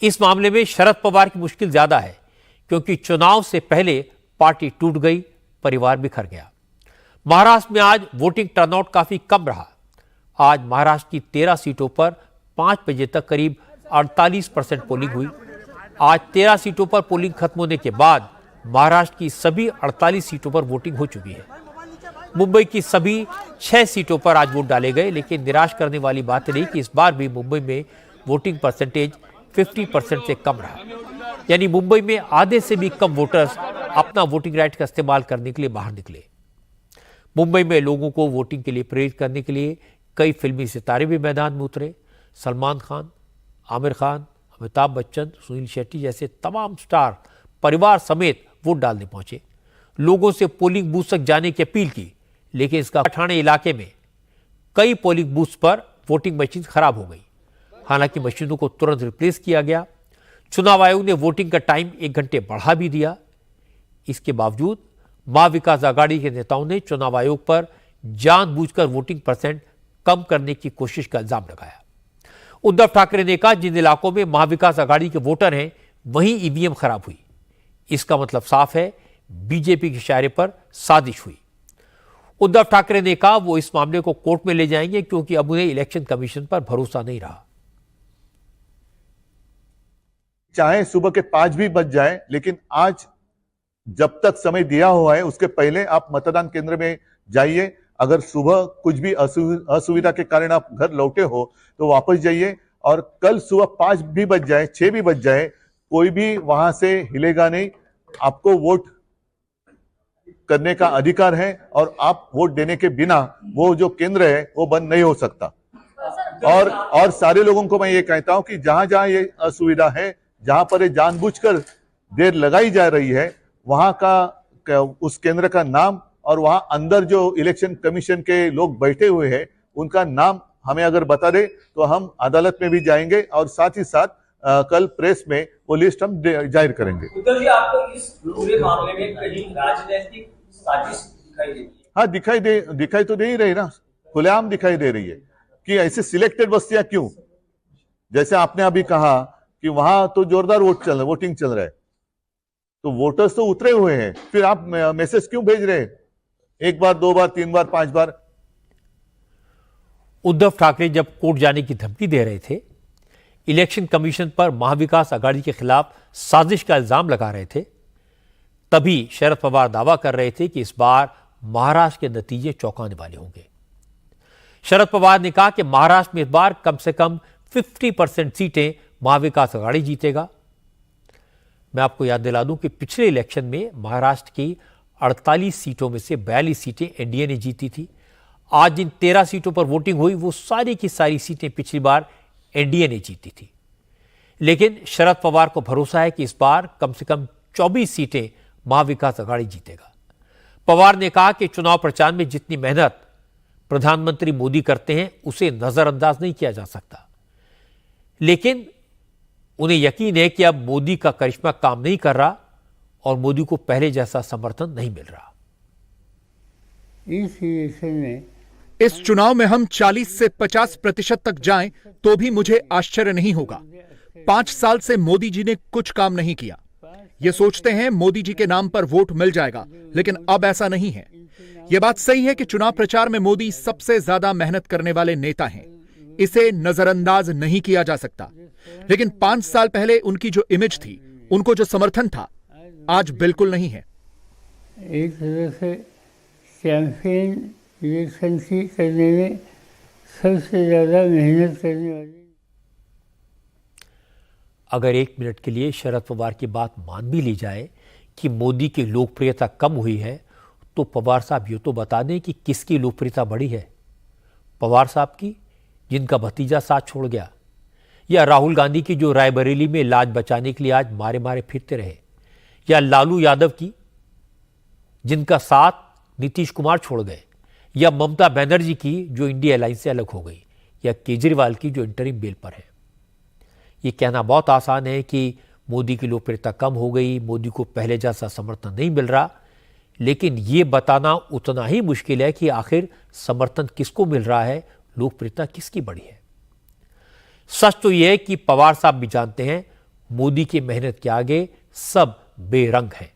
इस मामले में शरद पवार की मुश्किल ज्यादा है, क्योंकि चुनाव से पहले पार्टी टूट गई, परिवार बिखर गया। महाराष्ट्र में आज वोटिंग टर्नआउट काफी कम रहा। आज महाराष्ट्र की 13 सीटों पर 5 बजे तक करीब 48% पोलिंग हुई। आज 13 सीटों पर पोलिंग खत्म होने के बाद महाराष्ट्र की सभी 48 सीटों पर वोटिंग हो चुकी है। मुंबई की सभी 6 सीटों पर आज वोट डाले गए, लेकिन निराश करने वाली बात रही कि इस बार भी मुंबई में वोटिंग परसेंटेज 50% से कम रहा। यानी मुंबई में आधे से भी कम वोटर्स अपना वोटिंग राइट का इस्तेमाल करने के लिए बाहर निकले। मुंबई में लोगों को वोटिंग के लिए प्रेरित करने के लिए कई फिल्मी सितारे भी मैदान में उतरे। सलमान खान, आमिर खान, अमिताभ बच्चन, सुनील शेट्टी जैसे तमाम स्टार परिवार समेत वोट डालने पहुंचे। लोगों से पोलिंग बूथ तक जाने की अपील की, लेकिन इसका ठाणे इलाके में कई पोलिंग बूथ पर वोटिंग मशीन खराब हो गई। हालांकि मशीनों को तुरंत रिप्लेस किया गया। चुनाव आयोग ने वोटिंग का टाइम 1 घंटे बढ़ा भी दिया। इसके बावजूद महाविकास आघाड़ी के नेताओं ने चुनाव आयोग पर जानबूझकर वोटिंग परसेंट कम करने की कोशिश का इल्जाम लगाया। उद्धव ठाकरे ने कहा, जिन इलाकों में महाविकास आघाड़ी के वोटर हैं वहीं ईवीएम खराब हुई। इसका मतलब साफ है, बीजेपी के इशारे पर साजिश हुई। उद्धव ठाकरे ने कहा वो इस मामले को कोर्ट में ले जाएंगे, क्योंकि अब उन्हें इलेक्शन कमीशन पर भरोसा नहीं रहा। चाहे सुबह के 5 भी बज जाए, लेकिन आज जब तक समय दिया हुआ है उसके पहले आप मतदान केंद्र में जाइए। अगर सुबह कुछ भी असुविधा के कारण आप घर लौटे हो तो वापस जाइए, और कल सुबह 5 भी बज जाए, 6 भी बज जाए, कोई भी वहां से हिलेगा नहीं। आपको वोट करने का अधिकार है, और आप वोट देने के बिना वो जो केंद्र है वो बंद नहीं हो सकता। और सारे लोगों को मैं ये कहता हूं कि जहां जहां ये असुविधा है, जहां पर ये जानबूझकर देर लगाई जा रही है, वहां का उस केंद्र का नाम और वहां अंदर जो इलेक्शन कमीशन के लोग बैठे हुए हैं उनका नाम हमें अगर बता दे तो हम अदालत में भी जाएंगे, और साथ ही साथ कल प्रेस में वो लिस्ट हम जाहिर करेंगे। उत्तर जी, आपको इस पूरे मामले में कहीं राजनीतिक साजिश दिखाई देती है? हाँ, दिखाई तो दे ही रही ना, खुलेआम दिखाई दे रही है कि ऐसे सिलेक्टेड बस्तियां क्यों। जैसे आपने अभी कहा कि वहां तो जोरदार वोटिंग चल रहा है, तो वोटर्स तो उतरे हुए हैं, फिर आप मैसेज क्यों भेज रहे हैं 1 बार, 2 बार, 3 बार, 5 बार? उद्धव ठाकरे जब कोर्ट जाने की धमकी दे रहे थे, इलेक्शन कमीशन पर महाविकास आघाड़ी के खिलाफ साजिश का इल्जाम लगा रहे थे, तभी शरद पवार दावा कर रहे थे कि इस बार महाराष्ट्र के नतीजे चौंकाने वाले होंगे। शरद पवार ने कहा कि महाराष्ट्र में इस बार कम से कम 50% सीटें महाविकास आघाड़ी जीतेगा। मैं आपको याद दिला दूं कि पिछले इलेक्शन में महाराष्ट्र की 48 सीटों में से 42 सीटें एनडीए ने जीती थी। आज जिन 13 सीटों पर वोटिंग हुई वो सारी की सारी सीटें पिछली बार एनडीए ने जीती थी। लेकिन शरद पवार को भरोसा है कि इस बार कम से कम 24 सीटें महाविकास आघाड़ी जीतेगा। पवार ने कहा कि चुनाव प्रचार में जितनी मेहनत प्रधानमंत्री मोदी करते हैं उसे नजरअंदाज नहीं किया जा सकता, लेकिन उन्हें यकीन है कि अब मोदी का करिश्मा काम नहीं कर रहा और मोदी को पहले जैसा समर्थन नहीं मिल रहा। इस चुनाव में हम 40 से 50% तक जाएं तो भी मुझे आश्चर्य नहीं होगा। 5 साल से मोदी जी ने कुछ काम नहीं किया। ये सोचते हैं मोदी जी के नाम पर वोट मिल जाएगा, लेकिन अब ऐसा नहीं है। यह बात सही है कि चुनाव प्रचार में मोदी सबसे ज्यादा मेहनत करने वाले नेता हैं, इसे नजरअंदाज नहीं किया जा सकता। लेकिन 5 साल पहले उनकी जो इमेज थी, उनको जो समर्थन था, आज बिल्कुल नहीं है। एक तरह से कैंपेन इलेक्शन की करने में सबसे ज्यादा मेहनत करने वाली। अगर 1 मिनट के लिए शरद पवार की बात मान भी ली जाए कि मोदी की लोकप्रियता कम हुई है, तो पवार साहब ये तो बता दें कि किसकी लोकप्रियता बढ़ी है। पवार साहब की, जिनका भतीजा साथ छोड़ गया, या राहुल गांधी की जो रायबरेली में लाज बचाने के लिए आज मारे मारे फिरते रहे, या लालू यादव की जिनका साथ नीतीश कुमार छोड़ गए, या ममता बनर्जी की जो इंडिया अलायंस से अलग हो गई, या केजरीवाल की जो इंटरिम बेल पर है। ये कहना बहुत आसान है कि मोदी की लोकप्रियता कम हो गई, मोदी को पहले जैसा समर्थन नहीं मिल रहा, लेकिन ये बताना उतना ही मुश्किल है कि आखिर समर्थन किसको मिल रहा है, लोकप्रियता किसकी बढ़ी है। सच तो यह है कि पवार साहब भी जानते हैं मोदी की मेहनत के आगे सब बेरंग हैं।